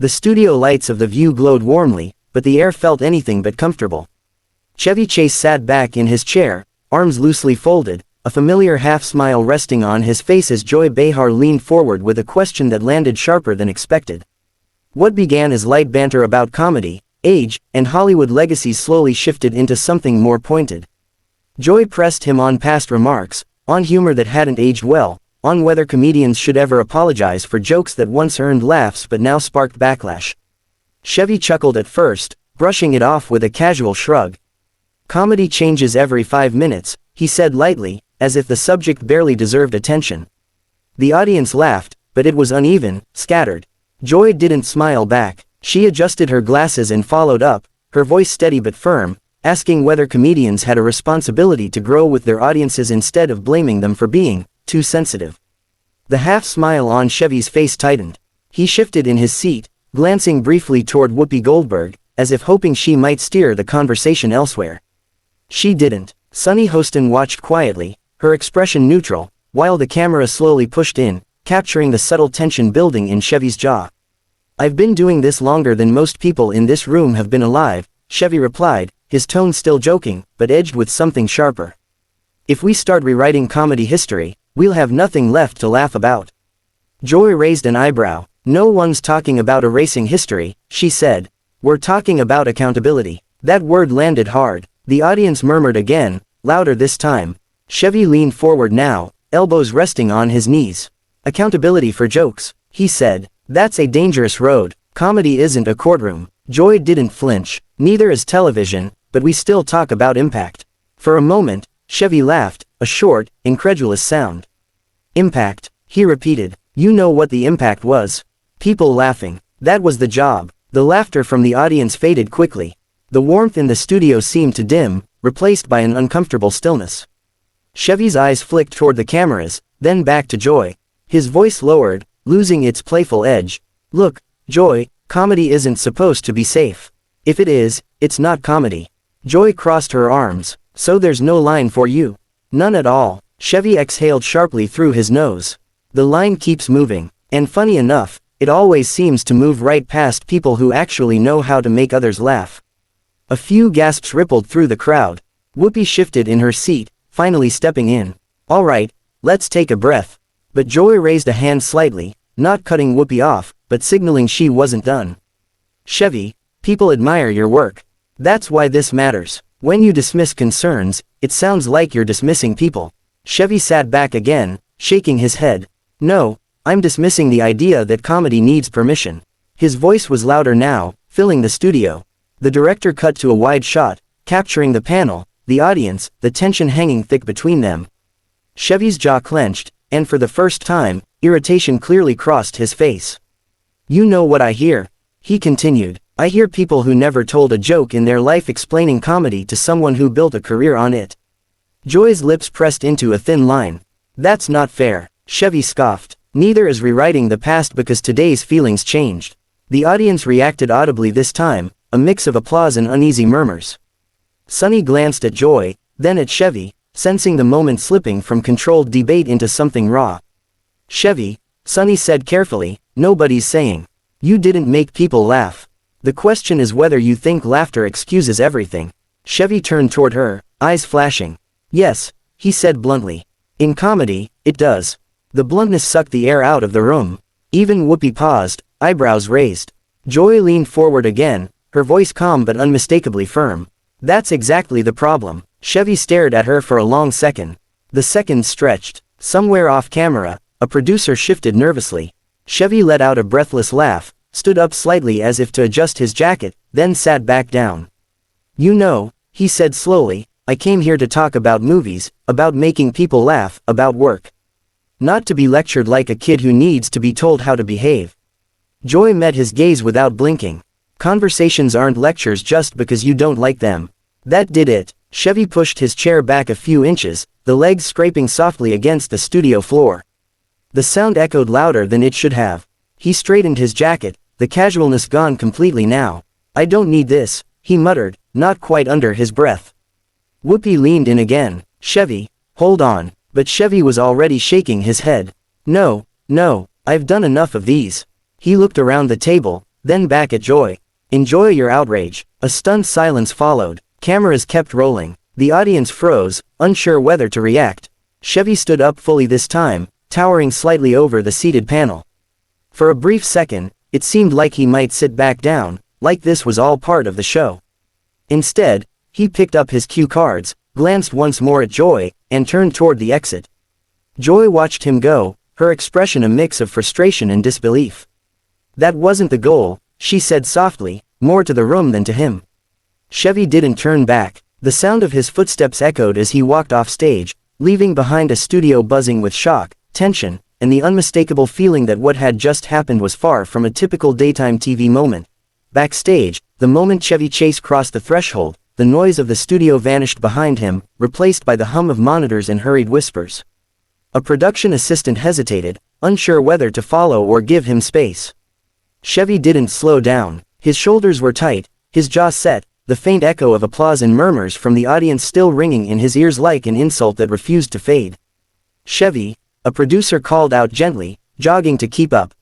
The studio lights of the view glowed warmly, but the air felt anything but comfortable. Chevy Chase sat back in his chair, arms loosely folded, a familiar half-smile resting on his face as Joy Behar leaned forward with a question that landed sharper than expected. What began as light banter about comedy, age, and Hollywood legacies slowly shifted into something more pointed. Joy pressed him on past remarks, on humor that hadn't aged well, on whether comedians should ever apologize for jokes that once earned laughs but now sparked backlash. Chevy chuckled at first, brushing it off with a casual shrug. Comedy changes every 5 minutes, he said lightly, as if the subject barely deserved attention. The audience laughed, but it was uneven, scattered. Joy didn't smile back. She adjusted her glasses and followed up, her voice steady but firm, asking whether comedians had a responsibility to grow with their audiences instead of blaming them for being too sensitive. The half-smile on Chevy's face tightened. He shifted in his seat, glancing briefly toward Whoopi Goldberg, as if hoping she might steer the conversation elsewhere. She didn't. Sunny Hostin watched quietly, her expression neutral, while the camera slowly pushed in, capturing the subtle tension building in Chevy's jaw. I've been doing this longer than most people in this room have been alive, Chevy replied, his tone still joking, but edged with something sharper. If we start rewriting comedy history, we'll have nothing left to laugh about. Joy raised an eyebrow. No one's talking about erasing history, she said. We're talking about accountability. That word landed hard. The audience murmured again, louder this time. Chevy leaned forward now, elbows resting on his knees. Accountability for jokes, he said. That's a dangerous road. Comedy isn't a courtroom. Joy didn't flinch. Neither is television, but we still talk about impact. For a moment, Chevy laughed, a short, incredulous sound. Impact, he repeated. You know what the impact was. People laughing. That was the job. The laughter from the audience faded quickly. The warmth in the studio seemed to dim, replaced by an uncomfortable stillness. Chevy's eyes flicked toward the cameras, then back to Joy. His voice lowered, losing its playful edge. Look, Joy, comedy isn't supposed to be safe. If it is, it's not comedy. Joy crossed her arms. So there's no line for you. None at all. Chevy exhaled sharply through his nose. The line keeps moving. And funny enough, it always seems to move right past people who actually know how to make others laugh. A few gasps rippled through the crowd. Whoopi shifted in her seat, finally stepping in. All right, let's take a breath. But Joy raised a hand slightly, not cutting Whoopi off, but signaling she wasn't done. Chevy, people admire your work. That's why this matters. When you dismiss concerns, it sounds like you're dismissing people. Chevy sat back again, shaking his head. No, I'm dismissing the idea that comedy needs permission. His voice was louder now, filling the studio. The director cut to a wide shot, capturing the panel, the audience, the tension hanging thick between them. Chevy's jaw clenched, and for the first time, irritation clearly crossed his face. You know what I hear, he continued. I hear people who never told a joke in their life explaining comedy to someone who built a career on it. Joy's lips pressed into a thin line. That's not fair, Chevy scoffed. Neither is rewriting the past because today's feelings changed. The audience reacted audibly this time, a mix of applause and uneasy murmurs. Sunny glanced at Joy, then at Chevy, sensing the moment slipping from controlled debate into something raw. Chevy, Sunny said carefully, nobody's saying you didn't make people laugh. The question is whether you think laughter excuses everything. Chevy turned toward her, eyes flashing. Yes, he said bluntly. In comedy, it does. The bluntness sucked the air out of the room. Even Whoopi paused, eyebrows raised. Joy leaned forward again, her voice calm but unmistakably firm. That's exactly the problem. Chevy stared at her for a long second. The seconds stretched. Somewhere off camera, a producer shifted nervously. Chevy let out a breathless laugh, stood up slightly as if to adjust his jacket, then sat back down. You know, he said slowly, I came here to talk about movies, about making people laugh, about work. Not to be lectured like a kid who needs to be told how to behave. Joy met his gaze without blinking. Conversations aren't lectures just because you don't like them. That did it. Chevy pushed his chair back a few inches, the legs scraping softly against the studio floor. The sound echoed louder than it should have. He straightened his jacket, the casualness gone completely now. I don't need this, he muttered, not quite under his breath. Whoopi leaned in again. Chevy, hold on. But Chevy was already shaking his head. No, I've done enough of these. He looked around the table, then back at Joy. Enjoy your outrage. A stunned silence followed. Cameras kept rolling. The audience froze, unsure whether to react. Chevy stood up fully this time, towering slightly over the seated panel. For a brief second, it seemed like he might sit back down, like this was all part of the show. Instead, he picked up his cue cards, glanced once more at Joy, and turned toward the exit. Joy watched him go, her expression a mix of frustration and disbelief. That wasn't the goal, she said softly, more to the room than to him. Chevy didn't turn back. The sound of his footsteps echoed as he walked off stage, leaving behind a studio buzzing with shock, tension, and the unmistakable feeling that what had just happened was far from a typical daytime TV moment. Backstage, the moment Chevy Chase crossed the threshold, the noise of the studio vanished behind him, replaced by the hum of monitors and hurried whispers. A production assistant hesitated, unsure whether to follow or give him space. Chevy didn't slow down. His shoulders were tight, his jaw set, the faint echo of applause and murmurs from the audience still ringing in his ears like an insult that refused to fade. "Chevy," a producer called out gently, jogging to keep up.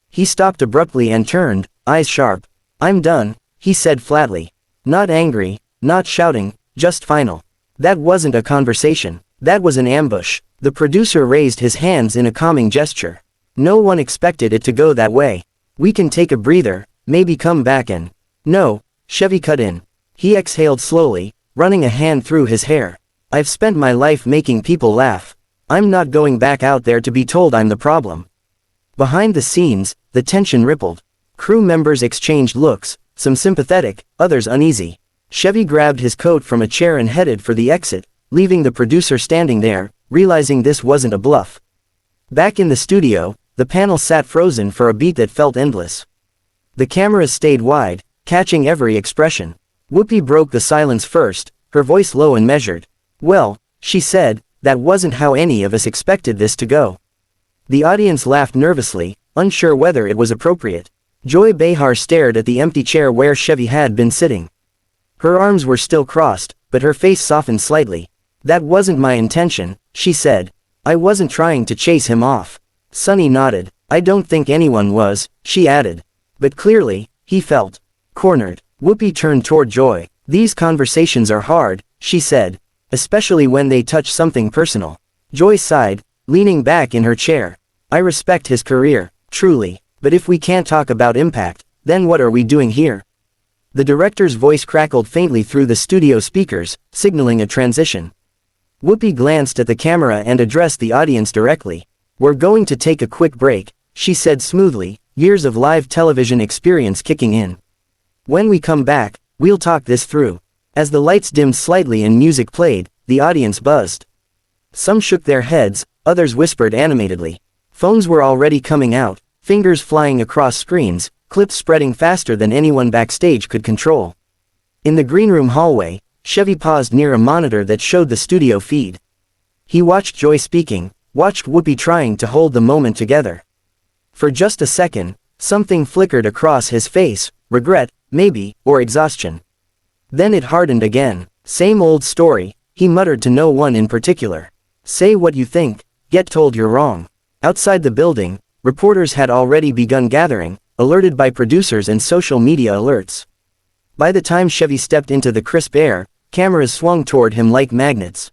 He stopped abruptly and turned, eyes sharp. "I'm done," he said flatly. Not angry, not shouting, just final. That wasn't a conversation. That was an ambush. The producer raised his hands in a calming gesture. "No one expected it to go that way. We can take a breather, maybe come back and—" "No," Chevy cut in. He exhaled slowly, running a hand through his hair. "I've spent my life making people laugh. I'm not going back out there to be told I'm the problem." Behind the scenes, the tension rippled. Crew members exchanged looks, some sympathetic, others uneasy. Chevy grabbed his coat from a chair and headed for the exit, leaving the producer standing there, realizing this wasn't a bluff. Back in the studio, the panel sat frozen for a beat that felt endless. The cameras stayed wide, catching every expression. Whoopi broke the silence first, her voice low and measured. "Well," she said, "that wasn't how any of us expected this to go." The audience laughed nervously, unsure whether it was appropriate. Joy Behar stared at the empty chair where Chevy had been sitting. Her arms were still crossed, but her face softened slightly. "That wasn't my intention," she said. "I wasn't trying to chase him off." Sunny nodded. "I don't think anyone was," she added. But clearly, he felt cornered. Whoopi turned toward Joy. "These conversations are hard," she said. "Especially when they touch something personal." Joy sighed, leaning back in her chair. "I respect his career, truly. But if we can't talk about impact, then what are we doing here?" The director's voice crackled faintly through the studio speakers, signaling a transition. Whoopi glanced at the camera and addressed the audience directly. "We're going to take a quick break," she said smoothly, years of live television experience kicking in. "When we come back, we'll talk this through." As the lights dimmed slightly and music played, the audience buzzed. Some shook their heads, others whispered animatedly. Phones were already coming out, fingers flying across screens, clips spreading faster than anyone backstage could control. In the greenroom hallway, Chevy paused near a monitor that showed the studio feed. He watched Joy speaking, watched Whoopi trying to hold the moment together. For just a second, something flickered across his face, regret, maybe, or exhaustion. Then it hardened again. "Same old story," he muttered to no one in particular. "Say what you think, get told you're wrong." Outside the building, reporters had already begun gathering, alerted by producers and social media alerts. By the time Chevy stepped into the crisp air, cameras swung toward him like magnets.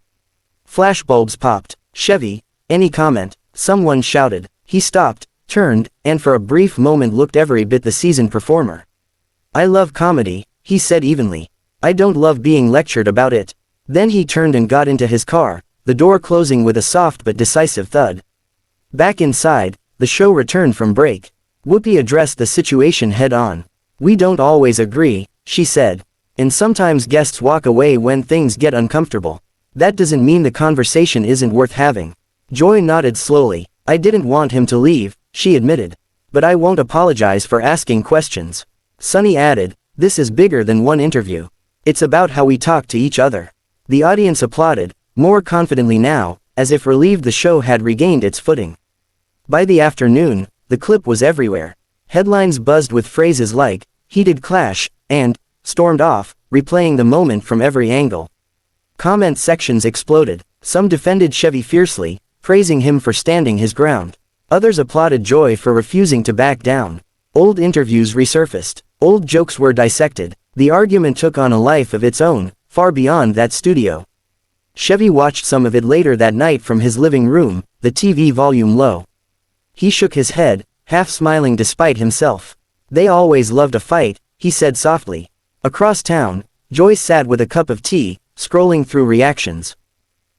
Flashbulbs popped. "Chevy, any comment?" someone shouted. He stopped, turned, and for a brief moment looked every bit the seasoned performer. "I love comedy," he said evenly. "I don't love being lectured about it." Then he turned and got into his car, the door closing with a soft but decisive thud. Back inside, the show returned from break. Whoopi addressed the situation head-on. "We don't always agree," she said. "And sometimes guests walk away when things get uncomfortable. That doesn't mean the conversation isn't worth having." Joy nodded slowly. "I didn't want him to leave," she admitted. "But I won't apologize for asking questions." Sunny added, "This is bigger than one interview. It's about how we talk to each other." The audience applauded, more confidently now, as if relieved the show had regained its footing. By the afternoon, the clip was everywhere. Headlines buzzed with phrases like, "heated clash," and "stormed off," replaying the moment from every angle. Comment sections exploded. Some defended Chevy fiercely, praising him for standing his ground. Others applauded Joy for refusing to back down. Old interviews resurfaced. Old jokes were dissected. The argument took on a life of its own, far beyond that studio. Chevy watched some of it later that night from his living room, the TV volume low. He shook his head, half smiling despite himself. They always loved a fight, he said softly. Across town, Joyce sat with a cup of tea, scrolling through reactions.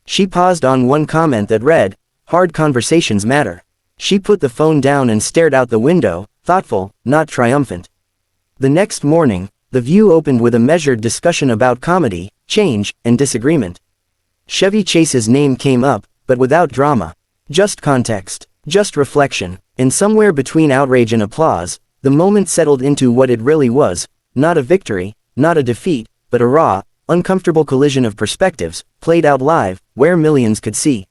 She paused on one comment that read, "Hard conversations matter." She put the phone down and stared out the window, thoughtful, not triumphant. The next morning, The View opened with a measured discussion about comedy, change, and disagreement. Chevy Chase's name came up, but without drama. Just context. Just reflection. And somewhere between outrage and applause, the moment settled into what it really was, not a victory, not a defeat, but a raw, uncomfortable collision of perspectives, played out live, where millions could see.